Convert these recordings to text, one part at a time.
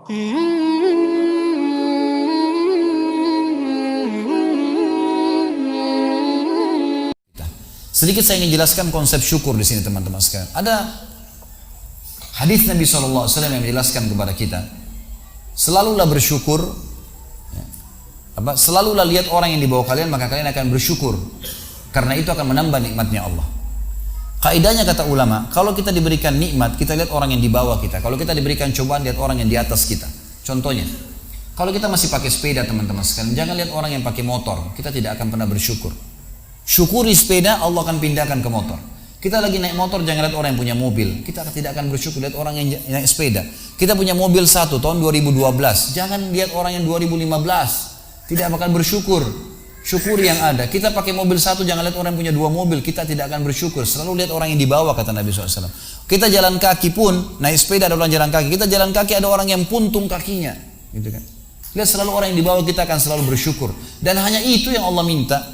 Sedikit saya ingin jelaskan konsep syukur di sini teman-teman sekalian. Ada hadis Nabi SAW yang menjelaskan kepada kita, selalulah bersyukur, selalulah lihat orang yang di bawah kalian maka kalian akan bersyukur, karena itu akan menambah nikmatnya Allah. Kaidahnya kata ulama, kalau kita diberikan nikmat, kita lihat orang yang di bawah kita. Kalau kita diberikan cobaan, lihat orang yang di atas kita. Contohnya, kalau kita masih pakai sepeda teman-teman sekalian, jangan lihat orang yang pakai motor, kita tidak akan pernah bersyukur. Syukuri sepeda, Allah akan pindahkan ke motor. Kita lagi naik motor, jangan lihat orang yang punya mobil, kita tidak akan bersyukur, lihat orang yang naik sepeda. Kita punya mobil satu tahun 2012, jangan lihat orang yang 2015, tidak akan bersyukur. Syukuri yang ada. Kita pakai mobil satu, jangan lihat orang yang punya dua mobil, kita tidak akan bersyukur. Selalu lihat orang yang di bawah, kata Nabi SAW. Kita jalan kaki pun, naik sepeda ada orang jalan kaki, kita jalan kaki ada orang yang puntung kakinya, gitu kan. Lihat selalu orang yang di bawah, kita akan selalu bersyukur. Dan hanya itu yang Allah minta.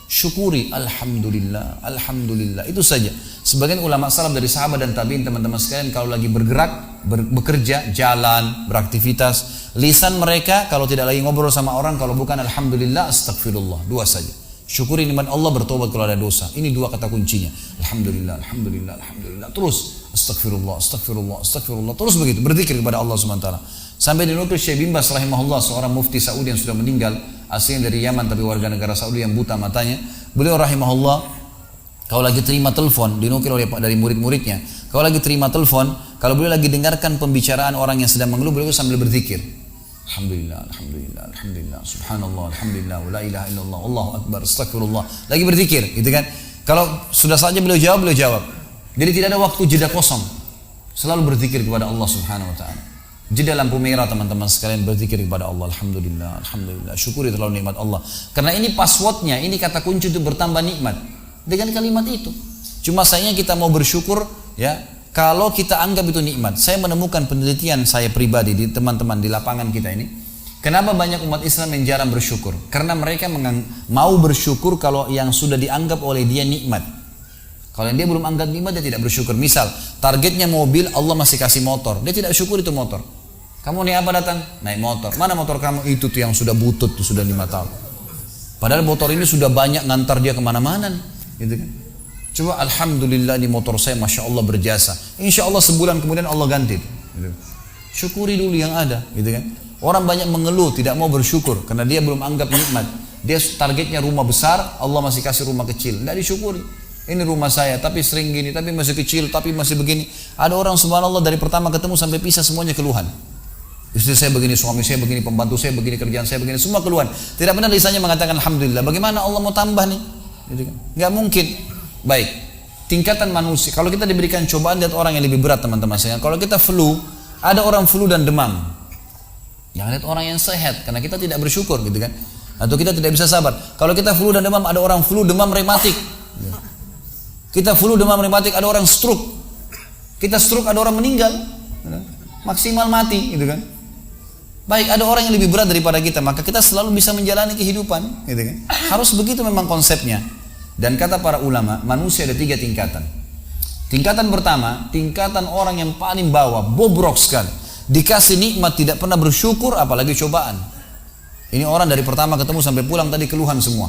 Syukuri, alhamdulillah, alhamdulillah, itu saja. Sebagian ulama salaf dari sahabat dan tabi'in teman-teman sekalian, kalau lagi bergerak, bekerja, jalan, beraktivitas, lisan mereka kalau tidak lagi ngobrol sama orang, kalau bukan alhamdulillah, astagfirullah, dua saja. Syukuri nikmat Allah, bertobat kalau ada dosa. Ini dua kata kuncinya. Alhamdulillah, alhamdulillah, alhamdulillah. Terus astagfirullah, astagfirullah, astagfirullah. Terus begitu, berzikir kepada Allah SWT. Sampai dinukil Syekh bin Baz rahimahullah, seorang mufti Saudi yang sudah meninggal, aslinya dari Yaman tapi warga negara Saudi yang buta matanya. Beliau rahimahullah, kalau lagi terima telepon, dinukil oleh dari murid-muridnya, kalau lagi terima telepon, kalau beliau lagi dengarkan pembicaraan orang yang sedang mengeluh, beliau sambil berzikir. Alhamdulillah, alhamdulillah, alhamdulillah, subhanallah, alhamdulillah, la ilaha illallah, Allahu akbar, astagfirullah. Lagi berzikir, gitu kan? Kalau sudah saja beliau jawab. Jadi tidak ada waktu jeda kosong. Selalu berzikir kepada Allah Subhanahu wa taala. Jeda lampu merah teman-teman sekalian, berzikir kepada Allah, alhamdulillah, alhamdulillah, syukuri terlalu nikmat Allah. Karena ini passwordnya, ini kata kunci untuk bertambah nikmat dengan kalimat itu. Cuma sayangnya kita mau bersyukur, ya, kalau kita anggap itu nikmat. Saya menemukan penelitian saya pribadi di teman-teman di lapangan kita ini. Kenapa banyak umat Islam yang jarang bersyukur? Karena mereka mau bersyukur kalau yang sudah dianggap oleh dia nikmat. Kalau yang dia belum anggap nikmat, dia tidak bersyukur. Misal, targetnya mobil, Allah masih kasih motor, dia tidak syukur itu motor. Kamu naik apa datang? Naik motor. Mana motor kamu? Itu tuh yang sudah butut, tuh sudah 5 tahun. Padahal motor ini sudah banyak ngantar dia kemana-mana, gitu kan? Coba alhamdulillah di motor saya, masya Allah berjasa. Insya Allah sebulan kemudian Allah ganti. Gitu. Syukuri dulu yang ada, gitu kan? Orang banyak mengeluh, tidak mau bersyukur karena dia belum anggap nikmat. Dia targetnya rumah besar, Allah masih kasih rumah kecil, tidak disyukuri. Ini rumah saya, tapi sering gini, tapi masih kecil, tapi masih begini. Ada orang subhanallah dari pertama ketemu sampai pisah semuanya keluhan. Istri saya begini, suami saya begini, pembantu saya begini, kerjaan saya begini, semua keluhan. Tidak pernah lisannya mengatakan alhamdulillah. Bagaimana Allah mau tambah nih? Gitu kan? Gak mungkin. Baik, tingkatan manusia. Kalau kita diberikan cobaan, lihat orang yang lebih berat teman-teman saya. Kalau kita flu, ada orang flu dan demam. Jangan lihat orang yang sehat, karena kita tidak bersyukur, gitu kan? Atau kita tidak bisa sabar. Kalau kita flu dan demam, ada orang flu demam rematik. Kita flu demam rematik, ada orang stroke. Kita stroke, ada orang meninggal. Maksimal mati, gitu kan? Baik, ada orang yang lebih berat daripada kita, maka kita selalu bisa menjalani kehidupan, gitu kan? Harus begitu memang konsepnya. Dan kata para ulama, manusia ada 3 tingkatan. Tingkatan pertama, tingkatan orang yang paling bawah, bobrok sekali. Dikasih nikmat tidak pernah bersyukur, apalagi cobaan. Ini orang dari pertama ketemu sampai pulang tadi keluhan semua.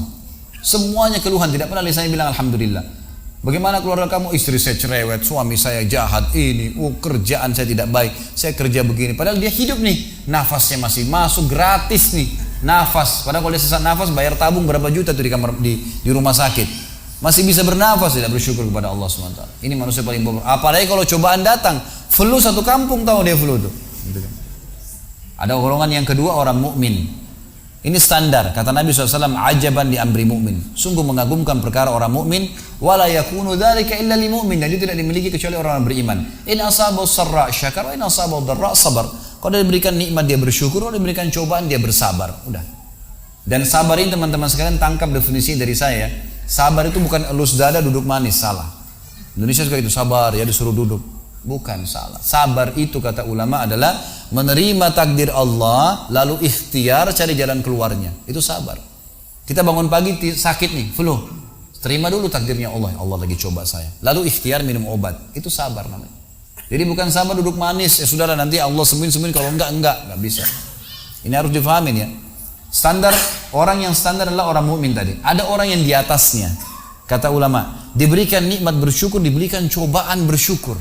Semuanya keluhan, tidak pernah lisannya bilang alhamdulillah. Bagaimana keluarga kamu? Istri saya cerewet, suami saya jahat, ini, kerjaan saya tidak baik, saya kerja begini. Padahal dia hidup nih, nafasnya masih masuk gratis nih, nafas. Padahal kalau dia sesak nafas, bayar tabung berapa juta tuh di rumah sakit. Masih bisa bernafas, tidak bersyukur kepada Allah SWT. Ini manusia paling bobrok. Apalagi kalau cobaan datang, flu satu kampung tahu dia flu tuh. Ada golongan yang kedua, orang mukmin. Ini standar, kata Nabi SAW, ajaban di amri mu'min. Sungguh mengagumkan perkara orang mukmin. Wala yakunu dzalika illa lil mu'min. Dan itu tidak dimiliki kecuali orang beriman. In asabahu sarra syakar wa in asabahu dharra sabar. Kalau dia diberikan nikmat dia bersyukur, kalau diberikan cobaan dia bersabar. Udah. Dan sabar ini teman-teman sekalian tangkap definisi dari saya. Sabar itu bukan elus dada duduk manis, salah. Indonesia suka itu, sabar ya disuruh duduk. Bukan, salah. Sabar itu kata ulama adalah menerima takdir Allah lalu ikhtiar cari jalan keluarnya. Itu sabar. Kita bangun pagi sakit nih, flu. Terima dulu takdirnya Allah. Allah lagi coba saya. Lalu ikhtiar minum obat. Itu sabar namanya. Jadi bukan sama duduk manis, ya sudahlah nanti Allah sembuhin kalau enggak bisa. Ini harus difahamin ya. Standar orang yang standar adalah orang mukmin tadi. Ada orang yang di atasnya. Kata ulama, diberikan nikmat bersyukur, diberikan cobaan bersyukur.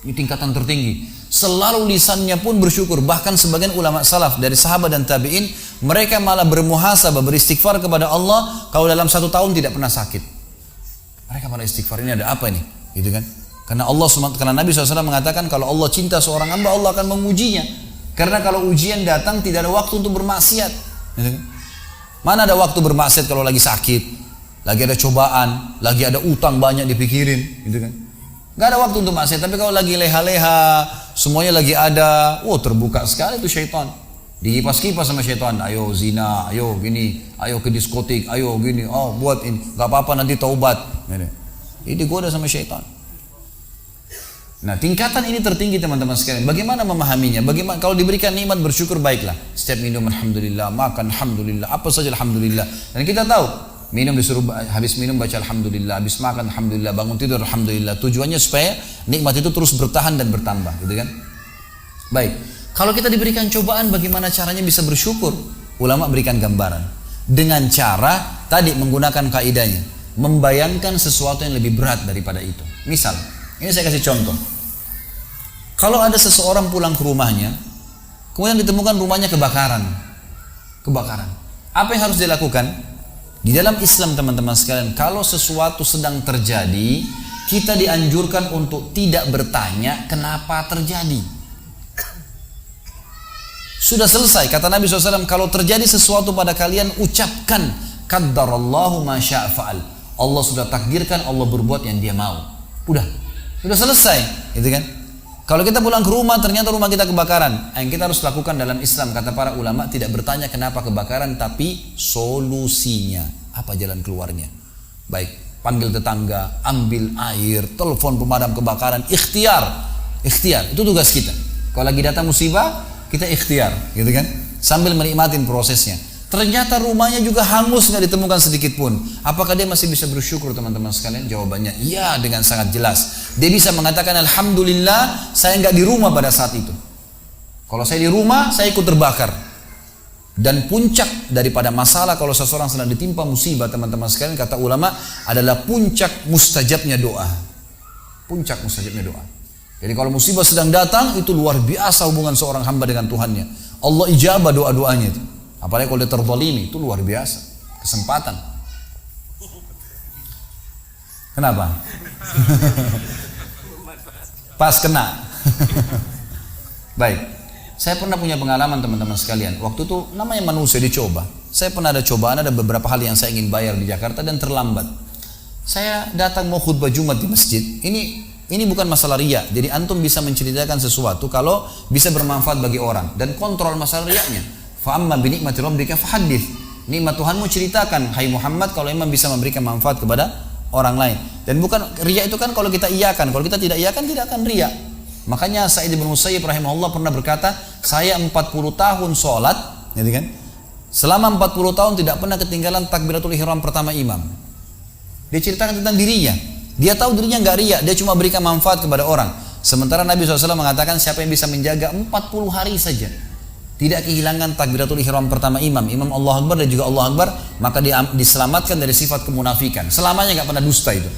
Ini tingkatan tertinggi. Selalu lisannya pun bersyukur. Bahkan sebagian ulama salaf dari sahabat dan tabi'in, mereka malah bermuhasabah, beristighfar kepada Allah kalau dalam 1 tahun tidak pernah sakit. Mereka malah istighfar, ini ada apa ini? Gitu kan? Karena Nabi SAW mengatakan kalau Allah cinta seorang hamba, Allah akan mengujinya. Karena kalau ujian datang tidak ada waktu untuk bermaksiat. Gitu kan? Mana ada waktu bermaksiat kalau lagi sakit, lagi ada cobaan, lagi ada utang banyak dipikirin, gitu kan? Gak ada waktu untuk maksiat. Tapi kalau lagi leha-leha, semuanya lagi ada, terbuka sekali itu syaitan. Dikipas-kipas sama syaitan, ayo zina, ayo gini, ayo ke diskotik, ayo gini, buat ini, gak apa-apa nanti taubat. Ini digoda sama syaitan. Nah, tingkatan ini tertinggi teman-teman sekalian. Bagaimana memahaminya? Bagaimana kalau diberikan nikmat bersyukur, baiklah. Setiap minum alhamdulillah, makan alhamdulillah, apa saja alhamdulillah. Dan kita tahu, minum disuruh habis minum baca alhamdulillah, habis makan alhamdulillah, bangun tidur alhamdulillah. Tujuannya supaya nikmat itu terus bertahan dan bertambah, gitu kan? Baik. Kalau kita diberikan cobaan, bagaimana caranya bisa bersyukur? Ulama berikan gambaran dengan cara tadi menggunakan kaidahnya, membayangkan sesuatu yang lebih berat daripada itu. Misal, ini saya kasih contoh. Kalau ada seseorang pulang ke rumahnya, kemudian ditemukan rumahnya kebakaran. Apa yang harus dilakukan? Di dalam Islam teman-teman sekalian, kalau sesuatu sedang terjadi, kita dianjurkan untuk tidak bertanya kenapa terjadi. Sudah selesai, kata Nabi SAW, kalau terjadi sesuatu pada kalian, ucapkan qaddarallahu ma syaa fa'al. Allah sudah takdirkan, Allah berbuat yang Dia mau. Sudah selesai, gitu kan? Kalau kita pulang ke rumah, ternyata rumah kita kebakaran. Yang kita harus lakukan dalam Islam, kata para ulama, tidak bertanya kenapa kebakaran, tapi solusinya. Apa jalan keluarnya? Baik, panggil tetangga, ambil air, telepon pemadam kebakaran, ikhtiar. Itu tugas kita. Kalau lagi datang musibah, kita ikhtiar, gitu kan? Sambil menikmatin prosesnya. Ternyata rumahnya juga hangus, nggak ditemukan sedikit pun. Apakah dia masih bisa bersyukur teman-teman sekalian? Jawabannya iya, dengan sangat jelas. Dia bisa mengatakan alhamdulillah saya nggak di rumah pada saat itu. Kalau saya di rumah, saya ikut terbakar. Dan puncak daripada masalah kalau seseorang sedang ditimpa musibah teman-teman sekalian, kata ulama, adalah puncak mustajabnya doa. Jadi kalau musibah sedang datang, itu luar biasa hubungan seorang hamba dengan Tuhannya. Allah ijabah doa-doanya itu. Apalagi kalau dia terzalimi, itu luar biasa. Kesempatan. Kenapa? Pas kena. Baik. Saya pernah punya pengalaman teman-teman sekalian. Waktu itu namanya manusia dicoba. Saya pernah ada cobaan, ada beberapa hal yang saya ingin bayar di Jakarta dan terlambat. Saya datang mau khutbah Jumat di masjid. Ini bukan masalah riya. Jadi antum bisa menceritakan sesuatu kalau bisa bermanfaat bagi orang dan kontrol masalah riyanya. Fa'amma binikmati rabbika fahaddits. Nikmat Tuhanmu ceritakan, hai Muhammad, kalau memang bisa memberikan manfaat kepada orang lain. Dan bukan riya itu kan kalau kita iyakan, kalau kita tidak iyakan tidak akan riya. Makanya Sa'id bin Musayyib rahimahullah pernah berkata, saya 40 tahun sholat, gitu kan? Selama 40 tahun tidak pernah ketinggalan takbiratul ihram pertama imam. Dia ceritakan tentang dirinya. Dia tahu dirinya nggak riya, dia cuma berikan manfaat kepada orang. Sementara Nabi SAW mengatakan siapa yang bisa menjaga 40 hari saja, tidak kehilangan takbiratul ihram pertama imam Allah Akbar dan juga Allah Akbar, maka dia diselamatkan dari sifat kemunafikan. Selamanya nggak pernah dusta itu.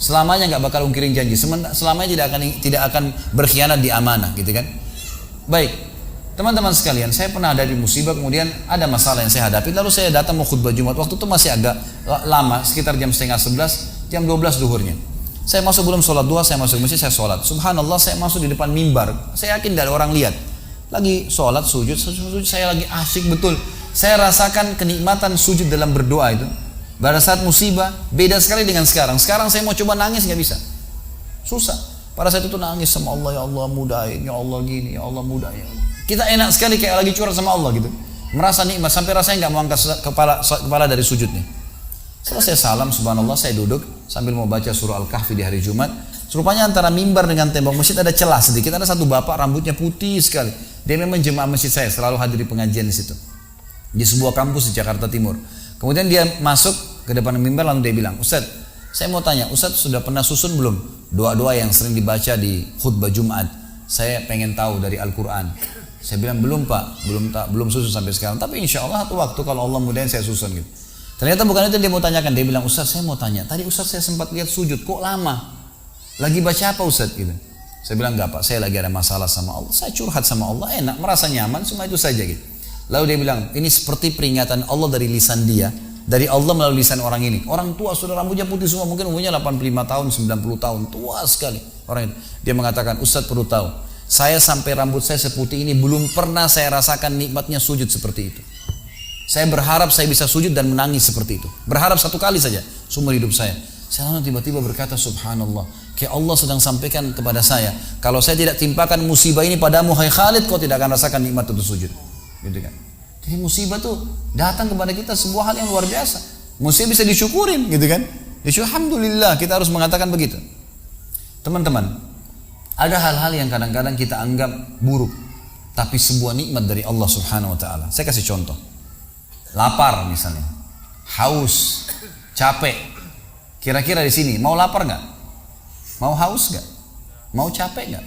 Selamanya nggak bakal ungkirin janji. Selamanya tidak akan berkhianat di amanah, gitu kan? Baik, teman-teman sekalian, saya pernah ada di musibah, kemudian ada masalah yang saya hadapi, lalu saya datang mau khutbah Jumat. Waktu itu masih agak lama, sekitar jam 10:30, jam 12 duhurnya. Saya masuk belum sholat duha, saya masuk masjid, saya sholat. Subhanallah, saya masuk di depan mimbar. Saya yakin tidak ada orang lihat. Lagi sholat, sujud, saya lagi asyik betul. Saya rasakan kenikmatan sujud dalam berdoa itu. Pada saat musibah, beda sekali dengan sekarang. Sekarang saya mau coba nangis, nggak bisa. Susah. Pada saat itu nangis sama Allah, ya Allah mudahin, ya Allah gini, ya Allah mudahin. Kita enak sekali kayak lagi curhat sama Allah gitu. Merasa nikmat, sampai rasanya nggak mau angkat kepala dari sujudnya. Setelah saya salam, subhanallah, saya duduk sambil mau baca surah Al-Kahfi di hari Jumat. Rupanya antara mimbar dengan tembok masjid ada celah sedikit. Ada satu bapak rambutnya putih sekali. Dia memang jemaah masjid saya, selalu hadir di pengajian di situ. Di sebuah kampus di Jakarta Timur. Kemudian dia masuk ke depan mimbar lalu dia bilang, Ustaz, Saya mau tanya, Ustadz sudah pernah susun belum doa-doa yang sering dibaca di khutbah Jumat? Saya pengen tahu dari Al-Quran. Saya bilang belum Pak, belum susun sampai sekarang. Tapi insya Allah satu waktu kalau Allah mudahin saya susun gitu. Ternyata bukan itu yang dia mau tanyakan. Dia bilang, Ustadz saya mau tanya, tadi Ustadz saya sempat lihat sujud, kok lama? Lagi baca apa Ustadz gitu? Saya bilang enggak Pak, saya lagi ada masalah sama Allah. Saya curhat sama Allah, enak, merasa nyaman, cuma itu saja gitu. Lalu dia bilang, ini seperti peringatan Allah dari lisan dia, dari Allah melalui lisan orang ini. Orang tua sudah rambutnya putih semua, mungkin umurnya 85 tahun, 90 tahun, tua sekali orang itu. Dia mengatakan, Ustadz perlu tahu, saya sampai rambut saya seputih ini belum pernah saya rasakan nikmatnya sujud seperti itu. Saya berharap saya bisa sujud dan menangis seperti itu. Berharap satu kali saja seumur hidup saya. Saya lalu tiba-tiba berkata, subhanallah, kayak Allah sedang sampaikan kepada saya, kalau saya tidak timpakan musibah ini padamu hai Khalid, kau tidak akan rasakan nikmat untuk sujud. Gitu kan. Jadi musibah tuh datang kepada kita sebuah hal yang luar biasa. Musibah bisa disyukurin, gitu kan. Alhamdulillah, kita harus mengatakan begitu. Teman-teman, ada hal-hal yang kadang-kadang kita anggap buruk, tapi sebuah nikmat dari Allah Subhanahu wa taala. Saya kasih contoh. Lapar misalnya, haus, capek. Kira-kira di sini mau lapar nggak? Mau haus nggak? Mau capek nggak?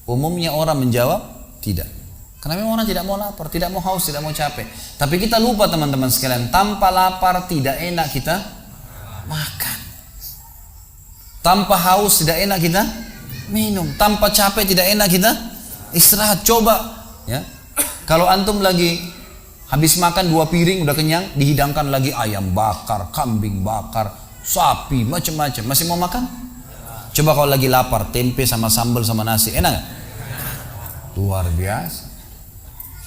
Umumnya orang menjawab tidak. Karena memang orang tidak mau lapar, tidak mau haus, tidak mau capek. Tapi kita lupa teman-teman sekalian, tanpa lapar tidak enak kita makan. Tanpa haus tidak enak kita minum. Tanpa capek tidak enak kita istirahat. Coba ya. Kalau antum lagi habis makan 2 piring udah kenyang, dihidangkan lagi ayam bakar, kambing bakar, sapi, macam-macam. Masih mau makan? Coba kalau lagi lapar, tempe sama sambal sama nasi, enak gak? Luar biasa.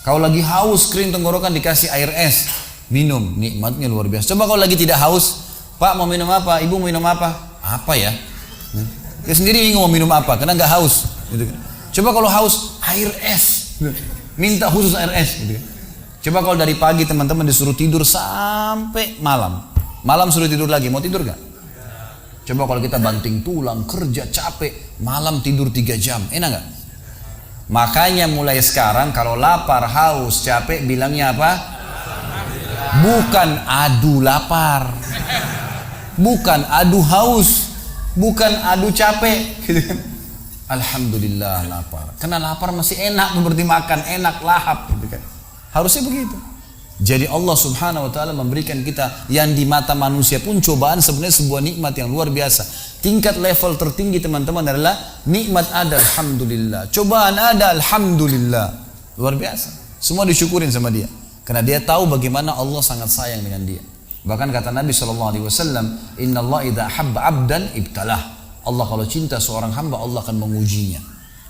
Kalau lagi haus, kering tenggorokan dikasih air es, minum, nikmatnya luar biasa. Coba kalau lagi tidak haus, Pak mau minum apa? Ibu mau minum apa? Apa ya? Dia sendiri bingung mau minum apa, karena nggak haus. Gitu kan. Coba kalau haus, air es, minta khusus air es. Gitu kan. Coba kalau dari pagi teman-teman disuruh tidur sampai malam, malam suruh tidur lagi, mau tidur gak? Coba kalau kita banting tulang, kerja capek, malam tidur 3 jam, enak gak? Makanya mulai sekarang kalau lapar, haus, capek bilangnya apa? Bukan adu lapar, bukan adu haus, bukan adu capek. Alhamdulillah lapar. Karena lapar masih enak seperti makan, enak lahap. Harusnya begitu. Jadi Allah Subhanahu wa taala memberikan kita yang di mata manusia pun cobaan sebenarnya sebuah nikmat yang luar biasa. Tingkat level tertinggi teman-teman adalah nikmat ada alhamdulillah, cobaan ada alhamdulillah. Luar biasa. Semua disyukurin sama dia karena dia tahu bagaimana Allah sangat sayang dengan dia. Bahkan kata Nabi SAW, innallaha idza habba 'abdan ibtalah. Allah kalau cinta seorang hamba, Allah akan mengujinya.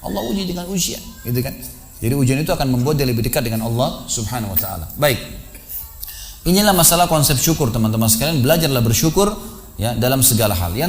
Allah uji dengan ujian, gitu kan? Jadi ujian itu akan membuat dia lebih dekat dengan Allah Subhanahu wa taala. Baik. Inilah masalah konsep syukur teman-teman sekalian, belajarlah bersyukur ya dalam segala hal. Yang